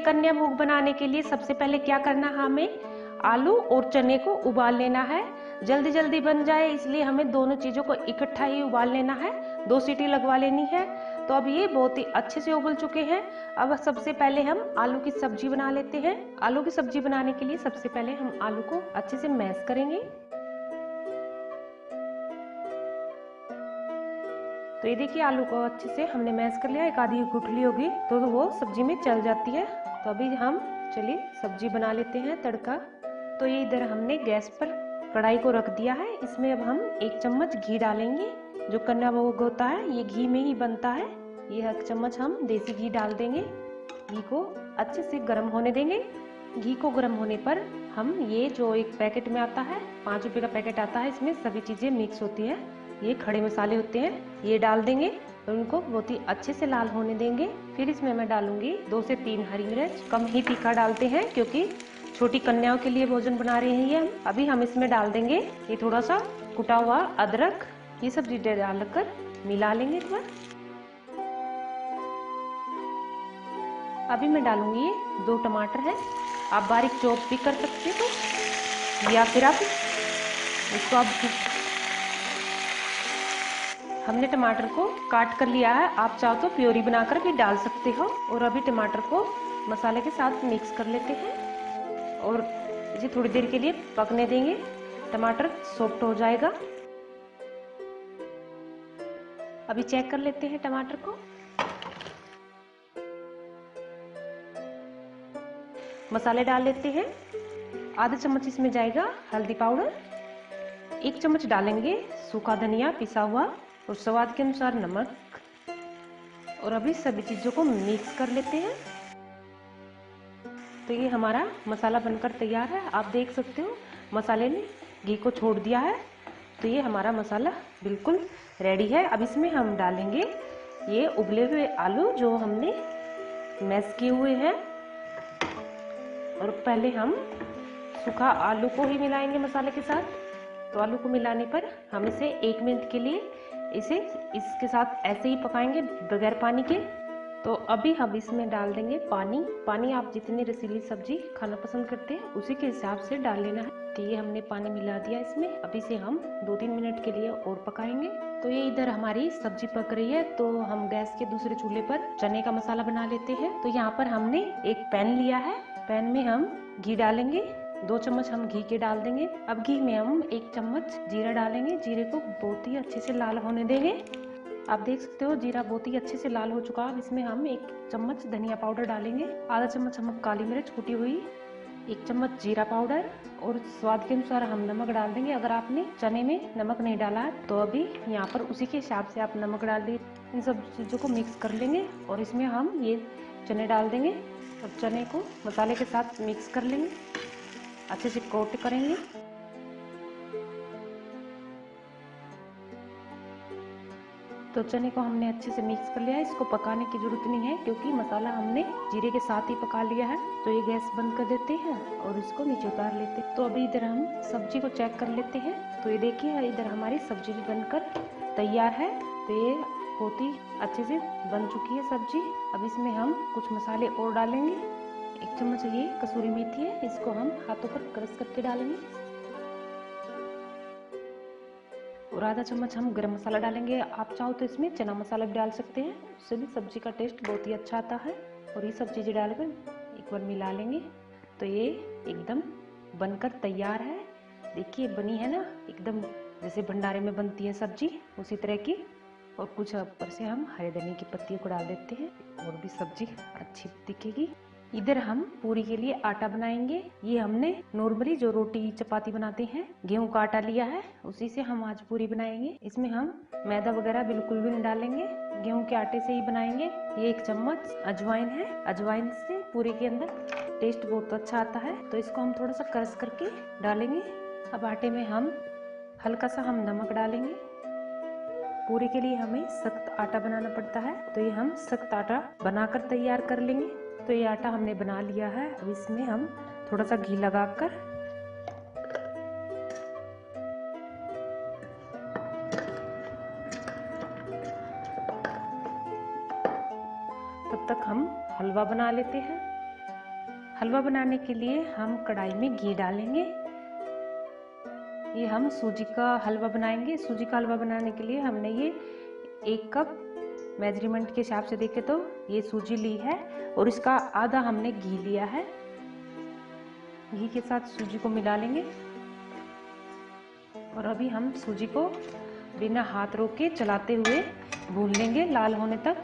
कन्या भोग बनाने के लिए सबसे पहले क्या करना है, हमें आलू और चने को उबाल लेना है। जल्दी जल्दी बन जाए इसलिए हमें दोनों चीजों को इकट्ठा ही उबाल लेना है, 2 सीटी लगवा लेनी है। तो अब ये बहुत ही अच्छे से उबल चुके हैं। अब सबसे पहले हम आलू की सब्जी बना लेते हैं। आलू की सब्जी बनाने के लिए सबसे पहले हम आलू को अच्छे से मैश करेंगे। तो ये देखिए आलू को अच्छे से हमने मैश कर लिया, एक आधी गुठली होगी तो वो सब्जी में चल जाती है। तो अभी हम चलिए सब्जी बना लेते हैं तड़का। तो ये इधर हमने गैस पर कढ़ाई को रख दिया है, इसमें अब हम 1 चम्मच घी डालेंगे। जो कन्या भोग होता है ये घी में ही बनता है। ये 1 चम्मच हम देसी घी डाल देंगे। घी को अच्छे से गर्म होने देंगे। घी को गर्म होने पर हम ये जो एक पैकेट में आता है, 5 रुपए का पैकेट आता है, इसमें सभी चीजें मिक्स होती है, ये खड़े मसाले होते हैं, ये डाल देंगे और उनको बहुत ही अच्छे से लाल होने देंगे। फिर इसमें मैं डालूंगी 2 से 3 हरी मिर्च। कम ही तीखा डालते हैं क्योंकि छोटी कन्याओं के लिए भोजन बना रहे हैं ये। अभी हम इसमें डाल देंगे ये थोड़ा सा कुटा हुआ अदरक। ये सब्जी डालकर मिला लेंगे एक बार। अभी मैं डालूंगी ये 2 टमाटर है, आप बारीक चॉप भी कर सकते हो या फिर आप इसको हमने टमाटर को काट कर लिया है, आप चाहो तो प्योरी बनाकर भी डाल सकते हो। और अभी टमाटर को मसाले के साथ मिक्स कर लेते हैं और इसे थोड़ी देर के लिए पकने देंगे, टमाटर सॉफ्ट हो जाएगा। अभी चेक कर लेते हैं टमाटर को। मसाले डाल लेते हैं। आधा चम्मच इसमें जाएगा हल्दी पाउडर, 1 चम्मच डालेंगे सूखा धनिया पिसा हुआ और स्वाद के अनुसार नमक। और अभी सभी चीजों को मिक्स कर लेते हैं। तो ये हमारा मसाला बनकर तैयार है, आप देख सकते हो मसाले ने घी को छोड़ दिया है। तो ये हमारा मसाला बिल्कुल रेडी है। अब इसमें हम डालेंगे ये उबले हुए आलू जो हमने मैश किए हुए हैं। और पहले हम सूखा आलू को ही मिलाएंगे मसाले के साथ। तो आलू को मिलाने पर हम इसे 1 मिनट के लिए इसके साथ ऐसे ही पकाएंगे बगैर पानी के। तो अभी हम इसमें डाल देंगे पानी आप जितनी रसीली सब्जी खाना पसंद करते हैं उसी के हिसाब से डाल लेना है। तो ये हमने पानी मिला दिया इसमें। अभी इसे हम 2-3 मिनट के लिए और पकाएंगे। तो ये इधर हमारी सब्जी पक रही है, तो हम गैस के दूसरे चूल्हे पर चने का मसाला बना लेते हैं। तो यहाँ पर हमने एक पैन लिया है, पैन में हम घी डालेंगे, 2 चम्मच हम घी के डाल देंगे। अब घी में हम 1 चम्मच जीरा डालेंगे, जीरे को बहुत ही अच्छे से लाल होने देंगे। आप देख सकते हो जीरा बहुत ही अच्छे से लाल हो चुका है। अब इसमें हम 1 चम्मच धनिया पाउडर डालेंगे, आधा चम्मच हम काली मिर्च कुटी हुई, 1 चम्मच जीरा पाउडर और स्वाद के अनुसार हम नमक डाल देंगे। अगर आपने चने में नमक नहीं डाला है तो अभी यहाँ पर उसी के हिसाब से आप नमक डाल दीजिए। इन सब चीज़ों को मिक्स कर लेंगे और इसमें हम ये चने डाल देंगे और चने को मसाले के साथ मिक्स कर लेंगे, अच्छे से कोट करेंगे। तो चने को हमने अच्छे से मिक्स कर लिया है, इसको पकाने की जरूरत नहीं है क्योंकि मसाला हमने जीरे के साथ ही पका लिया है। तो ये गैस बंद कर देते हैं और इसको नीचे उतार लेते हैं। तो अभी इधर हम सब्जी को चेक कर लेते हैं। तो ये देखिए इधर हमारी सब्जी भी बनकर तैयार है। तो ये बहुत ही अच्छे से बन चुकी है सब्जी। अब इसमें हम कुछ मसाले और डालेंगे। 1 चम्मच ये कसूरी मेथी है, इसको हम हाथों पर क्रश करके डालेंगे और आधा चम्मच हम गरम मसाला डालेंगे। आप चाहो तो इसमें चना मसाला भी डाल सकते हैं, उससे भी सब्जी का टेस्ट बहुत ही अच्छा आता है। और ये सब चीज़ें डालकर एक बार मिला लेंगे। तो ये एकदम बनकर तैयार है। देखिए बनी है ना एकदम जैसे भंडारे में बनती है सब्जी उसी तरह की। और कुछ ऊपर से हम हरे धनिया की पत्तियों को डाल देते हैं और भी सब्जी अच्छी दिखेगी। इधर हम पूरी के लिए आटा बनाएंगे। ये हमने नॉर्मली जो रोटी चपाती बनाते हैं गेहूं का आटा लिया है, उसी से हम आज पूरी बनाएंगे। इसमें हम मैदा वगैरह बिल्कुल भी नहीं डालेंगे, गेहूं के आटे से ही बनाएंगे। ये 1 चम्मच अजवाइन है, अजवाइन से पूरी के अंदर टेस्ट बहुत अच्छा आता है। तो इसको हम थोड़ा सा क्रश करके डालेंगे। अब आटे में हम हल्का सा हम नमक डालेंगे। पूरी के लिए हमें सख्त आटा बनाना पड़ता है, तो ये हम सख्त आटा बनाकर तैयार कर लेंगे। तो ये आटा हमने बना लिया है। अब इसमें हम थोड़ा सा घी लगाकर तब तक हम हलवा बना लेते हैं। हलवा बनाने के लिए हम कढ़ाई में घी डालेंगे। ये हम सूजी का हलवा बनाएंगे। सूजी का हलवा बनाने के लिए हमने ये 1 कप मेजरमेंट के हिसाब से देखे तो ये सूजी ली है और इसका आधा हमने घी लिया है। घी के साथ सूजी को मिला लेंगे और अभी हम सूजी को बिना हाथ रोके चलाते हुए भून लेंगे लाल होने तक।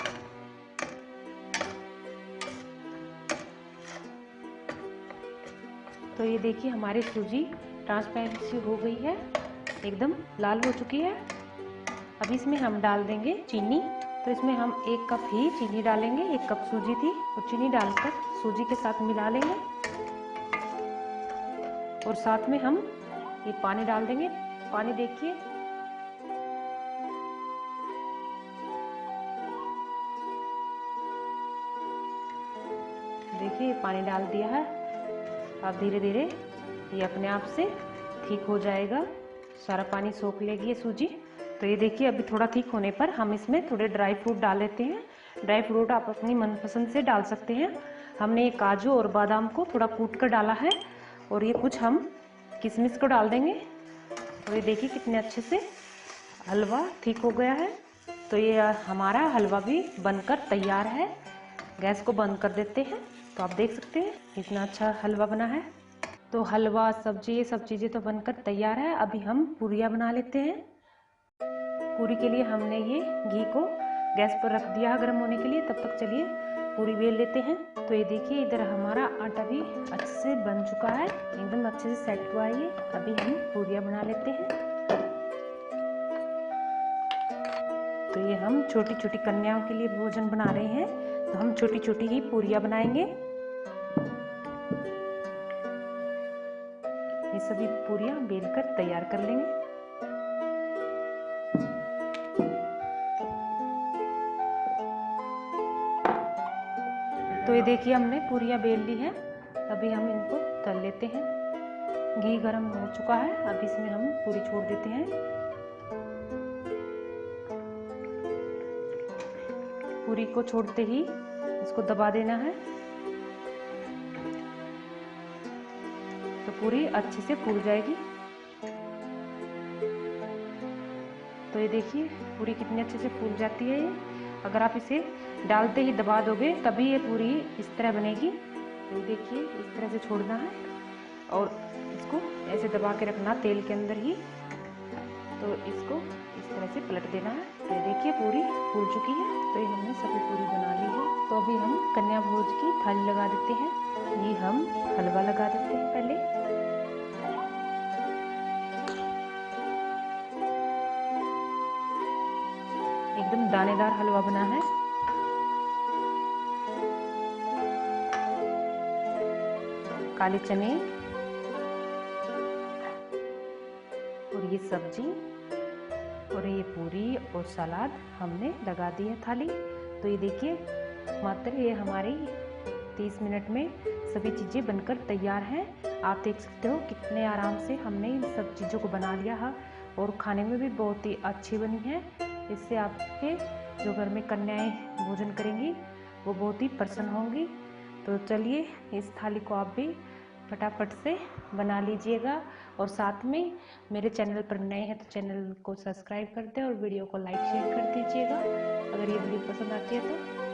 तो ये देखिए हमारी सूजी ट्रांसपेरेंसी हो गई है, एकदम लाल हो चुकी है। अब इसमें हम डाल देंगे चीनी। तो इसमें हम 1 कप ही चीनी डालेंगे। 1 कप सूजी थी और चीनी डालकर सूजी के साथ मिला लेंगे और साथ में हम ये पानी डाल देंगे। पानी देखिए पानी डाल दिया है। अब धीरे धीरे ये अपने आप से ठीक हो जाएगा, सारा पानी सोख लेगी ये सूजी। तो ये देखिए अभी थोड़ा ठीक होने पर हम इसमें थोड़े ड्राई फ्रूट डाल लेते हैं। ड्राई फ्रूट आप अपनी मनपसंद से डाल सकते हैं। हमने ये काजू और बादाम को थोड़ा कूट कर डाला है और ये कुछ हम किशमिश को डाल देंगे। तो ये देखिए कितने अच्छे से हलवा ठीक हो गया है। तो ये हमारा हलवा भी बनकर तैयार है। गैस को बंद कर देते हैं। तो आप देख सकते हैं कितना अच्छा हलवा बना है। तो हलवा, सब्जी, ये सब चीज़ें तो बनकर तैयार है। अभी हम पूरियाँ बना लेते हैं। पूरी के लिए हमने ये घी को गैस पर रख दिया है गर्म होने के लिए। तब तक चलिए पूरी बेल लेते हैं। तो ये देखिए इधर हमारा आटा भी अच्छे से बन चुका है, एकदम अच्छे से सेट हुआ है ये। अभी हम पूरियाँ बना लेते हैं। तो ये हम छोटी छोटी कन्याओं के लिए भोजन बना रहे हैं, तो हम छोटी छोटी ही पूरियाँ बनाएंगे। ये सभी पूरियाँ बेलकर तैयार कर लेंगे। तो ये देखिए हमने पूरियाँ बेल ली हैं। अभी हम इनको तल लेते हैं। घी गरम हो चुका है, अब इसमें हम पूरी छोड़ देते हैं। पूरी को छोड़ते ही इसको दबा देना है, तो पूरी अच्छे से फूल जाएगी। तो ये देखिए पूरी कितनी अच्छे से फूल जाती है ये। अगर आप इसे डालते ही दबा दोगे तभी ये पूरी इस तरह बनेगी। तो देखिए इस तरह से छोड़ना है और इसको ऐसे दबा के रखना तेल के अंदर ही। तो इसको इस तरह से पलट देना है। तो ये देखिए पूरी फूल चुकी है। तो ये हमने सभी पूरी बना ली है। तो अभी हम कन्या भोज की थाली लगा देते हैं। ये हम हलवा लगा देते हैं पहले। एकदम दानेदार हलवा बना है। काले चने और ये सब्जी और ये पूरी और सलाद हमने लगा दी है थाली। तो ये देखिए मात्र ये हमारी 30 मिनट में सभी चीज़ें बनकर तैयार हैं। आप देख सकते हो कितने आराम से हमने इन सब चीज़ों को बना लिया है और खाने में भी बहुत ही अच्छी बनी है। इससे आपके जो घर में कन्याएं भोजन करेंगी वो बहुत ही प्रसन्न होंगी। तो चलिए इस थाली को आप भी फटाफट से बना लीजिएगा और साथ में मेरे चैनल पर नए हैं तो चैनल को सब्सक्राइब कर दें और वीडियो को लाइक शेयर कर दीजिएगा। अगर ये वीडियो पसंद आती है तो